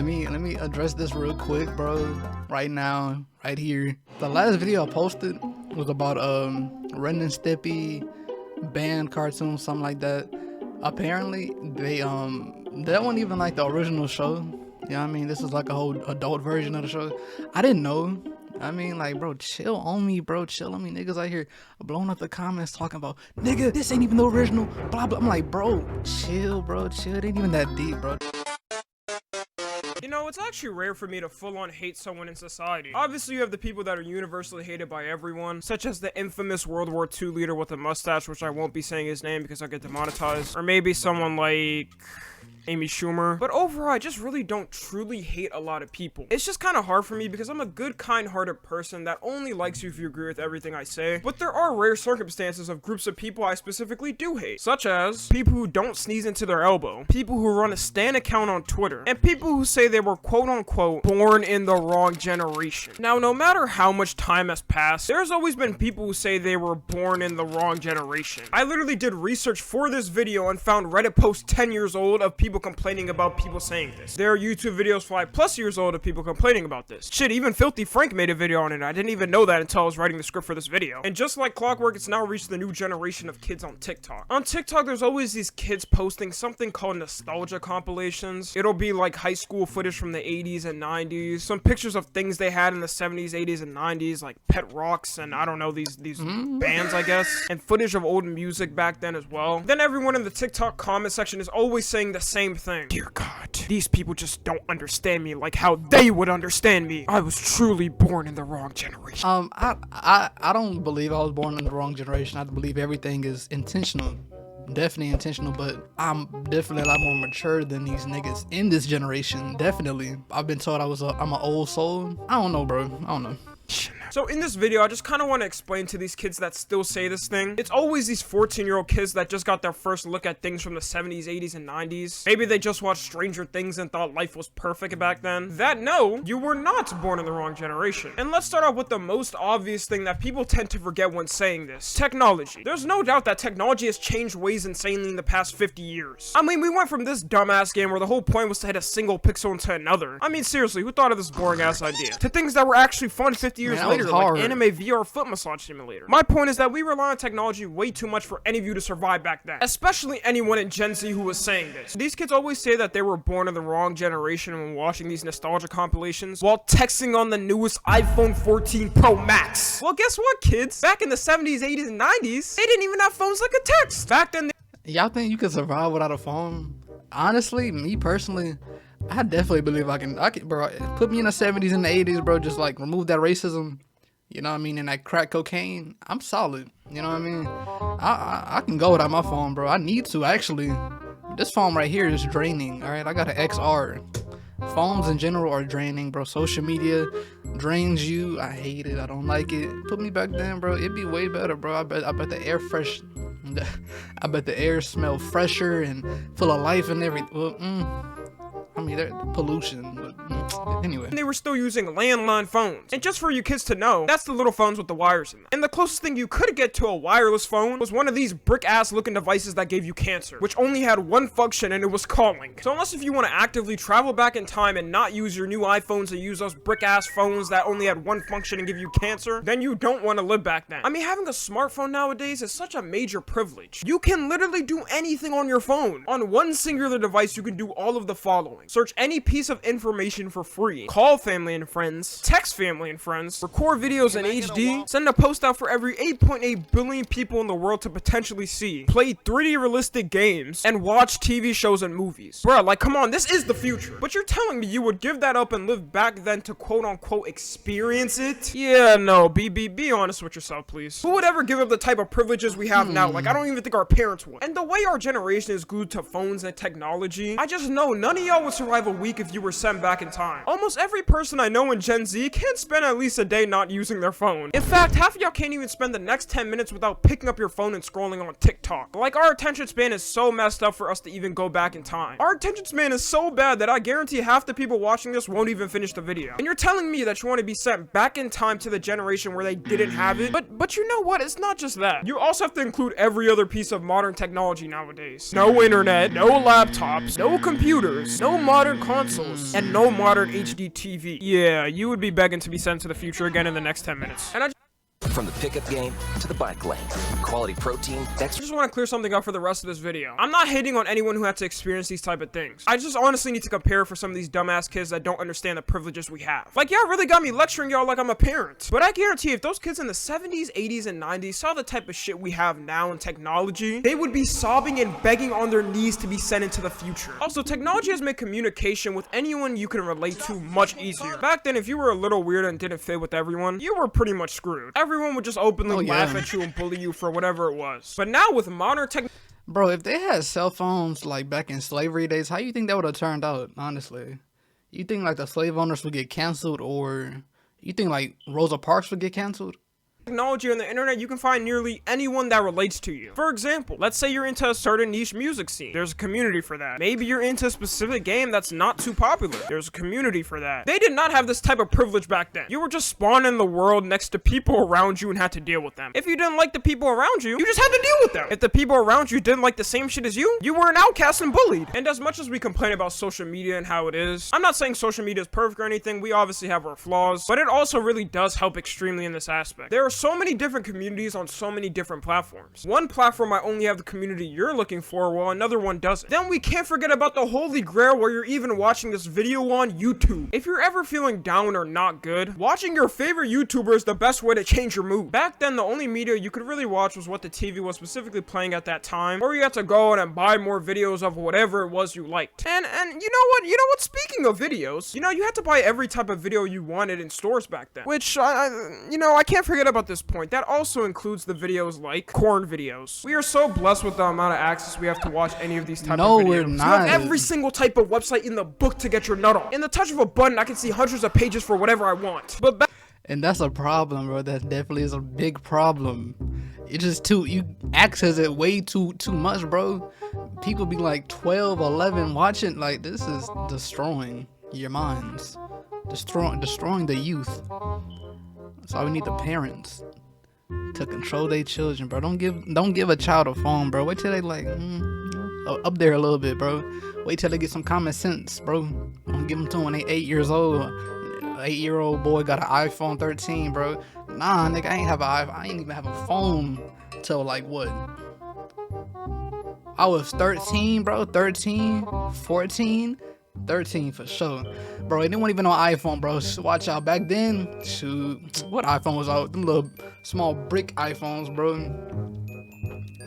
let me address this real quick, bro. Right now, right here. The last video I posted was about Ren and Stimpy band cartoon, something like that. Apparently, they that wasn't even like the original show. You know what I mean? This is like a whole adult version of the show. I didn't know. I mean, like, bro, chill on me, bro. Chill on me. Niggas out here blowing up the comments talking about, nigga, this ain't even the original, blah, blah. I'm like, bro, chill, bro, chill. It ain't even that deep, bro. You know, it's actually rare for me to full-on hate someone in society. Obviously, you have the people that are universally hated by everyone, such as the infamous World War II leader with a mustache, which I won't be saying his name because I'll get demonetized. Or maybe someone like Amy Schumer. But overall, I just really don't truly hate a lot of people. It's just kind of hard for me because I'm a good, kind-hearted person that only likes you if you agree with everything I say. But there are rare circumstances of groups of people I specifically do hate, such as people who don't sneeze into their elbow, people who run a stan account on Twitter, and people who say they were quote-unquote born in the wrong generation. Now, no matter how much time has passed, there's always been people who say they were born in the wrong generation. I literally did research for this video and found Reddit posts 10 years old of people complaining about people saying this. There are YouTube videos 5+ years old of people complaining about this. Shit, even Filthy Frank made a video on it. I didn't even know that until I was writing the script for this video. And just like clockwork, it's now reached the new generation of kids on TikTok. On TikTok, there's always these kids posting something called nostalgia compilations. It'll be like high school footage from the 80s and 90s, some pictures of things they had in the 70s, 80s, and 90s, like Pet Rocks and I don't know, these bands, I guess, and footage of old music back then as well. Then everyone in the TikTok comment section is always saying the same thing. Dear God, these people just don't understand me like how they would understand me. I was truly born in the wrong generation. I don't believe I was born in the wrong generation. I believe everything is intentional. Definitely intentional, but I'm definitely a lot more mature than these niggas in this generation. Definitely. I've been told I'm an old soul. I don't know, bro. I don't know. So in this video, I just kind of want to explain to these kids that still say this thing. It's always these 14-year-old kids that just got their first look at things from the 70s, 80s, and 90s. Maybe they just watched Stranger Things and thought life was perfect back then. That no, you were not born in the wrong generation. And let's start off with the most obvious thing that people tend to forget when saying this. Technology. There's no doubt that technology has changed ways insanely in the past 50 years. I mean, we went from this dumbass game where the whole point was to hit a single pixel into another. I mean, seriously, who thought of this boring ass idea? To things that were actually fun 50 years later. Like anime VR foot massage simulator. My point is that we rely on technology way too much for any of you to survive back then. Especially anyone in Gen Z who was saying this. These kids always say that they were born in the wrong generation when watching these nostalgia compilations while texting on the newest iPhone 14 Pro Max. Well, guess what, kids? Back in the 70s, 80s, and 90s, they didn't even have phones that could text. Back then, y'all think you could survive without a phone? Honestly, me personally, I definitely believe I can, bro. Put me in the 70s and the 80s, bro. Just like remove that racism. You know what I mean? And that crack cocaine, I'm solid. You know what I mean? I can go without my phone, bro. I need to, actually. This phone right here is draining, all right? I got an XR. Phones in general are draining, bro. Social media drains you. I hate it. I don't like it. Put me back then, bro. It'd be way better, bro. I bet the air fresh. I bet the air smell fresher and full of life and everything. Well, I mean, pollution, but anyway. They were still using landline phones. And just for you kids to know, that's the little phones with the wires in them. And the closest thing you could get to a wireless phone was one of these brick-ass looking devices that gave you cancer, which only had one function, and it was calling. So unless if you want to actively travel back in time and not use your new iPhones and use those brick-ass phones that only had one function and give you cancer, then you don't want to live back then. I mean, having a smartphone nowadays is such a major privilege. You can literally do anything on your phone. On one singular device, you can do all of the following. Search any piece of information for free. Call family and friends. Text family and friends. Record videos in HD. Send a post out for every 8.8 billion people in the world to potentially see. Play 3D realistic games. And watch TV shows and movies. Bruh, like, come on, this is the future. But you're telling me you would give that up and live back then to quote-unquote experience it? Yeah, no, be honest with yourself, please. Who would ever give up the type of privileges we have now? Like, I don't even think our parents would. And the way our generation is glued to phones and technology, I just know none of y'all would survive a week if you were sent back in time. Almost every person I know in Gen Z can't spend at least a day not using their phone. In fact, half of y'all can't even spend the next 10 minutes without picking up your phone and scrolling on TikTok. Like, our attention span is so messed up for us to even go back in time. Our attention span is so bad that I guarantee half the people watching this won't even finish the video. And you're telling me that you want to be sent back in time to the generation where they didn't have it? But you know what? It's not just that. You also have to include every other piece of modern technology nowadays. No internet, no laptops, no computers, no modern consoles, and no modern HD TV. Yeah, you would be begging to be sent to the future again in the next 10 minutes. And I From the pickup game to the bike lane, quality protein, extra. just want to clear something up for the rest of this video. I'm not hating on anyone who had to experience these type of things. I just honestly need to compare for some of these dumbass kids that don't understand the privileges we have. Like, y'all really got me lecturing y'all like I'm a parent. But I guarantee if those kids in the 70s, 80s, and 90s saw the type of shit we have now in technology, they would be sobbing and begging on their knees to be sent into the future. Also, technology has made communication with anyone you can relate to much easier. Back then, if you were a little weird and didn't fit with everyone, you were pretty much screwed. Everyone would just openly laugh at you and bully you for whatever it was. But now with modern tech, Bro, if they had cell phones like back in slavery days, how you think that would have turned out, honestly? You think like the slave owners would get canceled, or you think like Rosa Parks would get canceled? technology on the internet, you can find nearly anyone that relates to you. For example, let's say you're into a certain niche music scene. There's a community for that. Maybe you're into a specific game that's not too popular. There's a community for that. They did not have this type of privilege back then. You were just spawned in the world next to people around you and had to deal with them. If you didn't like the people around you, you just had to deal with them. If the people around you didn't like the same shit as you were an outcast and bullied. And as much as we complain about social media and how it is, I'm not saying social media is perfect or anything. We obviously have our flaws, but it also really does help extremely in this aspect. There are so many different communities on so many different platforms. One platform might only have the community you're looking for, while another one doesn't. Then we can't forget about the holy grail where you're even watching this video on YouTube. If you're ever feeling down or not good, watching your favorite YouTuber is the best way to change your mood. Back then, the only media you could really watch was what the TV was specifically playing at that time, or you had to go out and buy more videos of whatever it was you liked. And you know what, speaking of videos, you had to buy every type of video you wanted in stores back then, which I can't forget about this point. That also includes the videos like corn videos. We are so blessed with the amount of access we have to watch any of these type of videos. No, we're not. You have every single type of website in the book to get your nut on. In the touch of a button, I can see hundreds of pages for whatever I want. But And that's a problem, bro. That definitely is a big problem. It's just you access it way too much, bro. People be like 12, 11 watching. Like, this is destroying your minds, destroying the youth. So we need the parents to control their children, bro. Don't give a child a phone, bro. Wait till they like up there a little bit, bro. Wait till they get some common sense, bro. Don't give them to them when they 8 years old. 8-year-old boy got an iPhone 13, bro. Nah, nigga, I ain't even have a phone till like what? I was 13, bro. 13, 14. 13 for sure, bro. They weren't even on iPhone, bro. Watch out. Back then, shoot, what iPhone was out? Them little small brick iPhones, bro.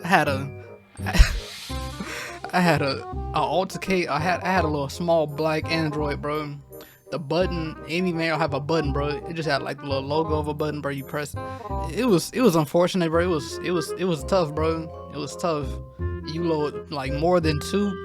I had a Alticate. I had a little small black Android, bro. The button, any man have a button, bro. It just had like the little logo of a button, bro. You press. It was unfortunate, bro. It was tough, bro. It was tough. You load like more than two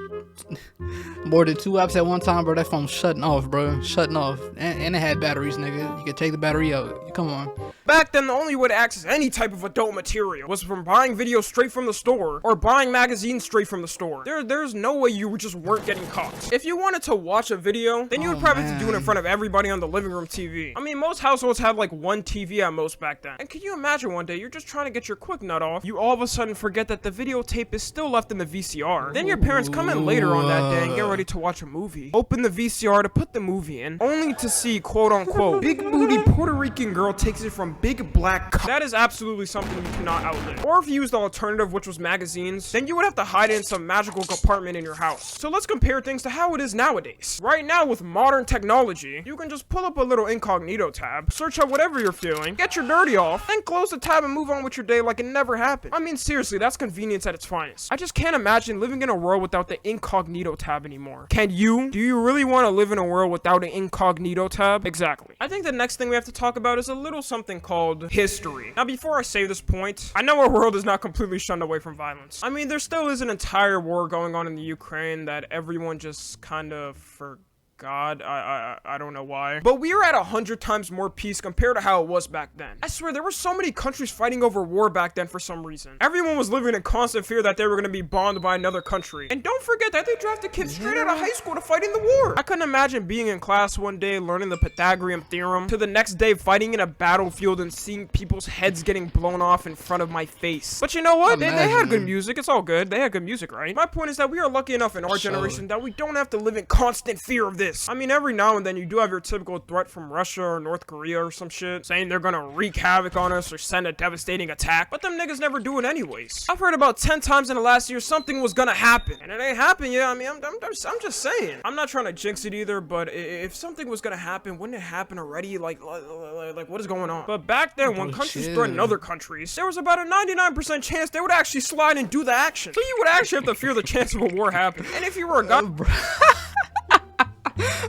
apps at one time, bro. That phone's shutting off, bro. Shutting off. And it had batteries, nigga. You could take the battery out. Come on. Back then, the only way to access any type of adult material was from buying videos straight from the store or buying magazines straight from the store. There's no way you just weren't getting caught. If you wanted to watch a video, then you would probably have to do it in front of everybody on the living room TV. I mean, most households had like one TV at most back then. And can you imagine one day you're just trying to get your quick nut off, you all of a sudden forget that the videotape is still left in the VCR. Then your parents come in later on that day and get ready to watch a movie. Open the VCR to put the movie in, only to see, quote unquote, big booty Puerto Rican girl takes it from big black cock. That is absolutely something you cannot outlive. Or if you used the alternative, which was magazines, then you would have to hide it in some magical compartment in your house. So let's compare things to how it is nowadays. Right now, with modern technology, you can just pull up a little incognito tab, search up whatever you're feeling, get your dirty off, then close the tab and move on with your day like it never happened. I mean, seriously, that's convenience at its finest. I just can't imagine living in a world without the incognito tab anymore. Can you? Do you really want to live in a world without an incognito tab? Exactly. I think the next thing we have to talk about is a little something called history. Now, before I say this point, I know our world is not completely shunned away from violence. I mean, there still is an entire war going on in the Ukraine that everyone just kind of forgot. I don't know why. But we are at 100 times more peace compared to how it was back then. I swear, there were so many countries fighting over war back then for some reason. Everyone was living in constant fear that they were going to be bombed by another country. And don't forget that they drafted kids straight out of high school to fight in the war. I couldn't imagine being in class one day learning the Pythagorean theorem, to the next day fighting in a battlefield and seeing people's heads getting blown off in front of my face. But you know what? They had good music. It's all good. They had good music, right? My point is that we are lucky enough in our generation that we don't have to live in constant fear of this. this. I mean, every now and then you do have your typical threat from Russia or North Korea or some shit, saying they're gonna wreak havoc on us or send a devastating attack, but them niggas never do it anyways. I've heard about 10 times in the last year something was gonna happen, and it ain't happened yet. I mean, I'm just saying. I'm not trying to jinx it either, but if something was gonna happen, wouldn't it happen already? Like what is going on? But back then, when countries threatened other countries, there was about a 99% chance they would actually slide and do the action. So you would actually have to fear the chance of a war happening. And if you were a guy,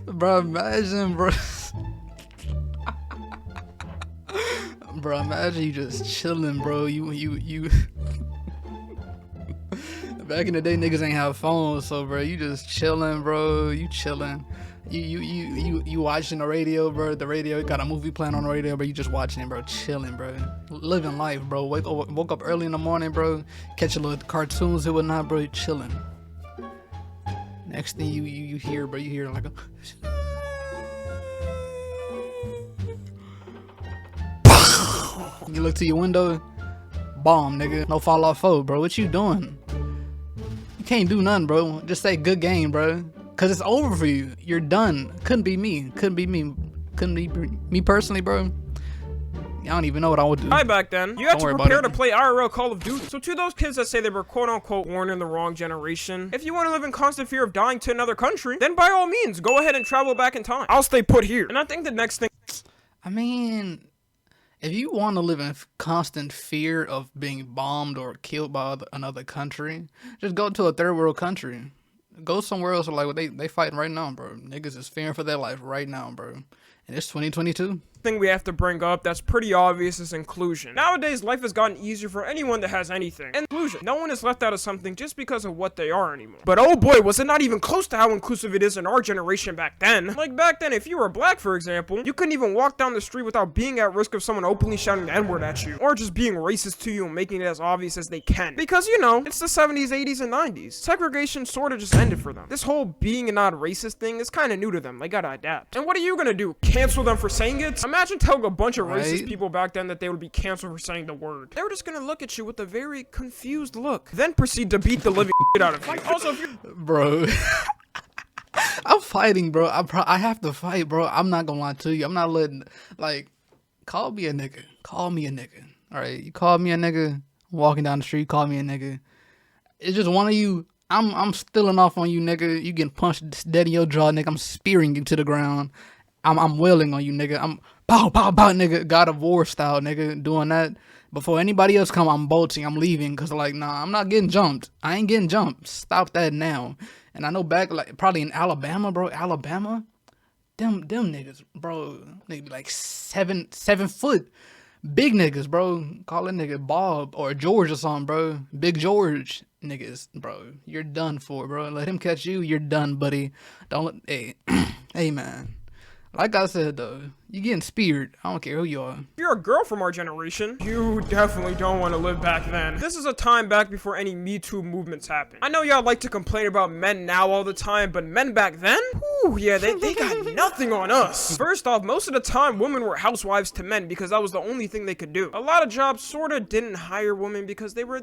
bro, imagine, bro. Bro, imagine you just chilling, bro. You. Back in the day, niggas ain't have phones, so bro, you just chilling, bro. You chilling. You watching the radio, bro. The radio got a movie playing on the radio, bro. You just watching it, bro. Chilling, bro. Living life, bro. Woke up early in the morning, bro. Catch a little cartoons and whatnot, bro. Chilling. Next thing you hear, bro, you hear like a. You look to your window, bomb, nigga. No fall off foe, bro. What you doing? You can't do nothing, bro. Just say good game, bro. Cause it's over for you. You're done. Couldn't be me. Couldn't be me. Couldn't be me personally, bro. I don't even know what I would do. Back then, you had to prepare to play IRL Call of Duty. So to those kids that say they were quote-unquote born in the wrong generation, if you want to live in constant fear of dying to another country, then by all means, go ahead and travel back in time. I'll stay put here. And I think the next thing... I mean, if you want to live in constant fear of being bombed or killed by another country, just go to a third world country. Go somewhere else. Like they fighting right now, bro. Niggas is fearing for their life right now, bro. And it's 2022. Thing we have to bring up that's pretty obvious is inclusion. Nowadays, life has gotten easier for anyone that has anything. Inclusion. No one is left out of something just because of what they are anymore. But oh boy, was it not even close to how inclusive it is in our generation back then. Like back then, if you were black, for example, you couldn't even walk down the street without being at risk of someone openly shouting the N-word at you, or just being racist to you and making it as obvious as they can. Because, you know, it's the 70s, 80s, and 90s. Segregation sort of just ended for them. This whole being a not racist thing is kind of new to them. They gotta adapt. And what are you gonna do? Cancel them for saying it? Imagine telling a bunch of racist people back then that they would be canceled for saying the word. They were just gonna look at you with a very confused look, then proceed to beat the living shit out of you. Also, if you're... Bro. I'm fighting, bro. I have to fight, bro. I'm not gonna lie to you. I'm not letting, like, call me a nigga. Call me a nigga. All right, you call me a nigga. Walking down the street, call me a nigga. It's just one of you. I'm stealing off on you, nigga. You getting punched dead in your jaw, nigga. I'm spearing you to the ground. I'm wailing on you, nigga. I'm pow, pow, pow, nigga. God of War style, nigga. Doing that. Before anybody else come, I'm bolting. I'm leaving. Because, like, nah, I'm not getting jumped. I ain't getting jumped. Stop that now. And I know back, like, probably in Alabama, bro. Alabama. Them niggas, bro. They be like 7 foot. Big niggas, bro. Call a nigga Bob or George or something, bro. Big George niggas, bro. You're done for, bro. Let him catch you. You're done, buddy. Don't let... Hey. Hey, man. Like I said, though, you getting speared. I don't care who you are. If you're a girl from our generation, you definitely don't want to live back then. This is a time back before any Me Too movements happened. I know y'all like to complain about men now all the time, but men back then? Whew, yeah, they got nothing on us. First off, most of the time, women were housewives to men because that was the only thing they could do. A lot of jobs sorta didn't hire women because they were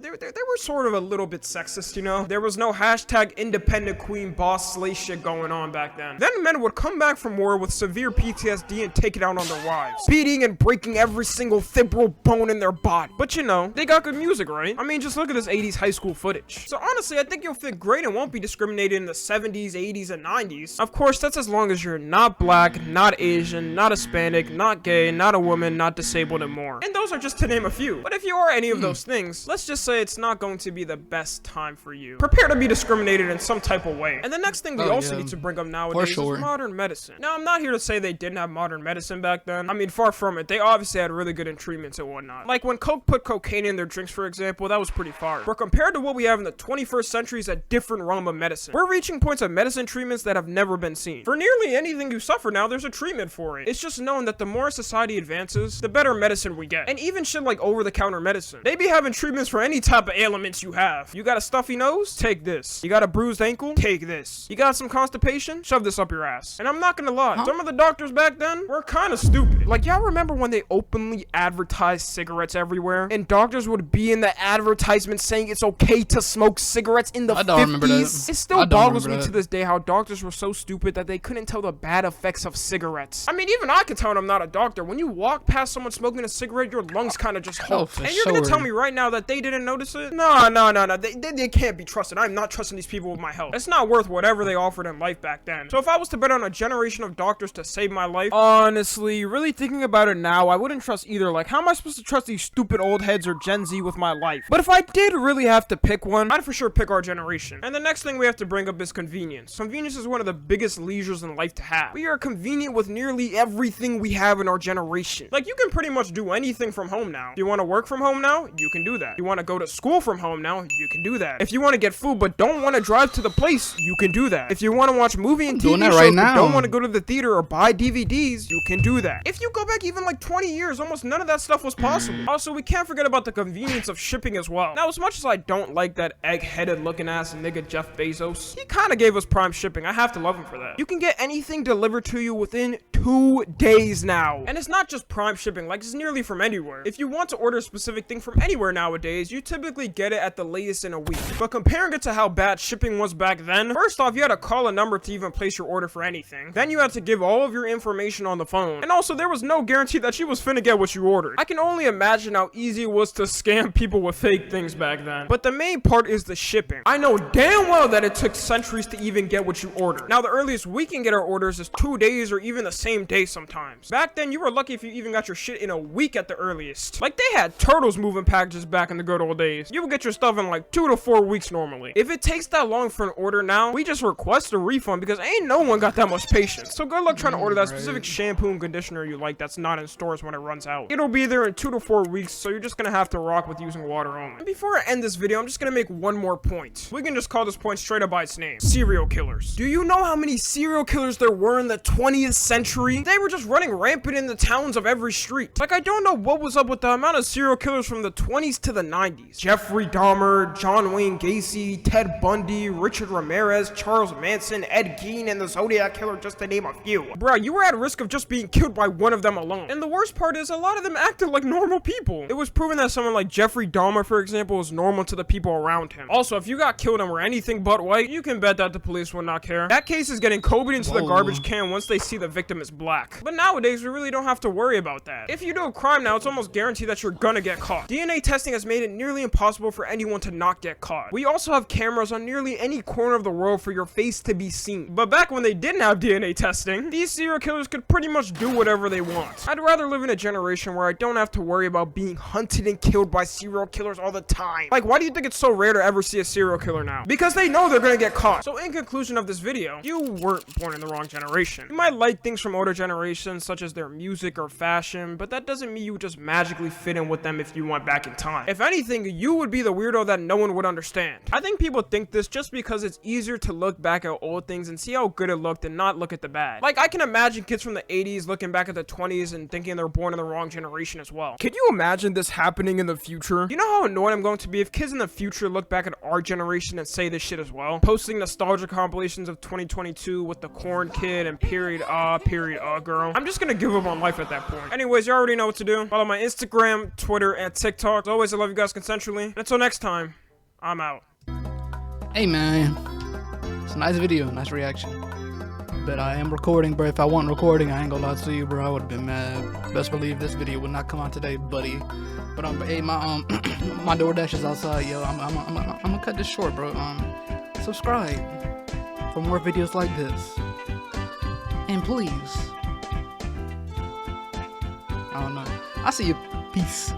sort of a little bit sexist, you know? There was no hashtag independent queen boss slay shit going on back then. Then men would come back from war with severe PTSD and take it out on their wives, beating and breaking every single fibral bone in their body. But you know, they got good music, right? I mean, just look at this 80s high school footage. So honestly, I think you'll fit great and won't be discriminated in the 70s, 80s, and 90s. Of course, that's as long as you're not black, not Asian, not Hispanic, not gay, not a woman, not disabled, and more. And those are just to name a few. But if you are any of those things, let's just say it's not going to be the best time for you. Prepare to be discriminated in some type of way. And the next thing we also need to bring up nowadays is modern medicine. Now, I'm not here to say they didn't have modern medicine back then. I mean, far from it. They obviously had really good treatments and whatnot. Like when Coke put cocaine in their drinks, for example, that was pretty far. But compared to what we have in the 21st century is a different realm of medicine. We're reaching points of medicine treatments that have never been seen. For nearly anything you suffer now, there's a treatment for it. It's just known that the more society advances, the better medicine we get. And even shit like over-the-counter medicine. They be having treatments for any type of ailments you have. You got a stuffy nose? Take this. You got a bruised ankle? Take this. You got some constipation? Shove this up your ass. And I'm not gonna lie, some of the doctors back then were kind of stupid. Like, y'all remember when they openly advertised cigarettes everywhere? And doctors would be in the advertisement saying it's okay to smoke cigarettes in the 50s? I don't remember that. It still I don't boggles me remember to that. this day how doctors were so stupid that they couldn't tell the bad effects of cigarettes. I mean, even I can tell when I'm not a doctor. When you walk past someone smoking a cigarette, your lungs kind of just halt. Oh, for And you're gonna tell sure. me right now that they didn't notice it? No. They can't be trusted. I'm not trusting these people with my health. It's not worth whatever they offered in life back then. So if I was to bet on a generation of doctors to save my life, honestly, really thinking about it now, I wouldn't trust either. Like, how am I supposed to trust these stupid old heads or Gen Z with my life? But if I did really have to pick one, I'd for sure pick our generation. And the next thing we have to bring up is convenience. Convenience is one of the biggest leisures in life to have. We are convenient with nearly everything we have in our generation. Like, you can pretty much do anything from home now. Do you want to work from home now? You can do that. You want to go to school from home now? You can do that. If you want to get food but don't want to drive to the place, you can do that. If you want to watch movie and doing TV that shows right but now. don't want to go to the theater or buy DVDs, you can do that. If you go back even like 20 years, almost none of that stuff was possible. Also, we can't forget about the convenience of shipping as well. Now, as much as I don't like that egg-headed looking ass nigga Jeff Bezos, he kind of gave us prime shipping. I have to love him for that. You can get anything delivered to you within 2 days now. And it's not just prime shipping, like it's nearly from anywhere. If you want to order a specific thing from anywhere nowadays, you typically get it at the latest in a week. But comparing it to how bad shipping was back then, first off, you had to call a number to even place your order for anything. Then you had to give all of your information on the phone. And also, there was no guarantee that you was finna get what you ordered. I can only imagine how easy it was to scam people with fake things back then. But the main part is the shipping. I know damn well that it took centuries to even get what you ordered. Now, the earliest we can get our orders is 2 days or even the same day sometimes. Back then, you were lucky if you even got your shit in a week at the earliest. Like, they had turtles moving packages back in the good old days. You would get your stuff in like 2 to 4 weeks normally. If it takes that long for an order now, we just request a refund because ain't no one got that much patience. So good luck trying to order that specific shampoo and conditioner you like that's not in stores when it runs out. It'll be there in 2 to 4 weeks, so you're just gonna have to rock with using water only. And before I end this video, I'm just gonna make one more point. We can just call this point straight up by its name. Serial killers. Do you know how many serial killers there were in the 20th century? They were just running rampant in the towns of every street. Like, I don't know what was up with the amount of serial killers from the 20s to the 90s. Jeffrey Dahmer, John Wayne Gacy, Ted Bundy, Richard Ramirez, Charles Manson, Ed Gein, and the Zodiac Killer, just to name a few. Bruh, you were at risk of just being killed by one of them alone. And the worst part is, a lot of them acted like normal people. It was proven that someone like Jeffrey Dahmer, for example, was normal to the people around him. Also, if you got killed and were anything but white, you can bet that the police would not care. That case is getting copied into the garbage can once they see the victim is black. But nowadays, we really don't have to worry about that. If you do a crime now, it's almost guaranteed that you're gonna get caught. DNA testing has made it nearly impossible for anyone to not get caught. We also have cameras on nearly any corner of the world for your face to be seen. But back when they didn't have DNA testing, these serial killers could pretty much do whatever they want. I'd rather live in a generation where I don't have to worry about being hunted and killed by serial killers all the time. Like, why do you think it's so rare to ever see a serial killer now? Because they know they're gonna get caught. So in conclusion of this video, you weren't born in the wrong generation. You might like things from older generations, such as their music or fashion, but that doesn't mean you would just magically fit in with them if you went back in time. If anything, you would be the weirdo that no one would understand. I think people think this just because it's easier to look back at old things and see how good it looked and not look at the bad. Like, I can imagine kids from the 80s looking back at the 20s and thinking they're born in the wrong generation as well. Can you imagine this happening in the future? You know how annoyed I'm going to be if kids in the future look back at our generation and say this shit as well? Posting nostalgia compilations of 2022 with the corn kid and period girl. I'm just gonna give up on life at that point. Anyways, you already know what to do. Follow my Instagram, Twitter, and TikTok. As always, I love you guys consensually. And until next time, I'm out. Hey man, it's a nice video, nice reaction. But I am recording, bro. If I wasn't recording, I ain't gonna lie to you, bro. I would have been mad. Best believe this video would not come out today, buddy. But hey, my my DoorDash is outside, yo. I'm gonna cut this short, bro. Subscribe for more videos like this, and please, I don't know. I see you. Peace.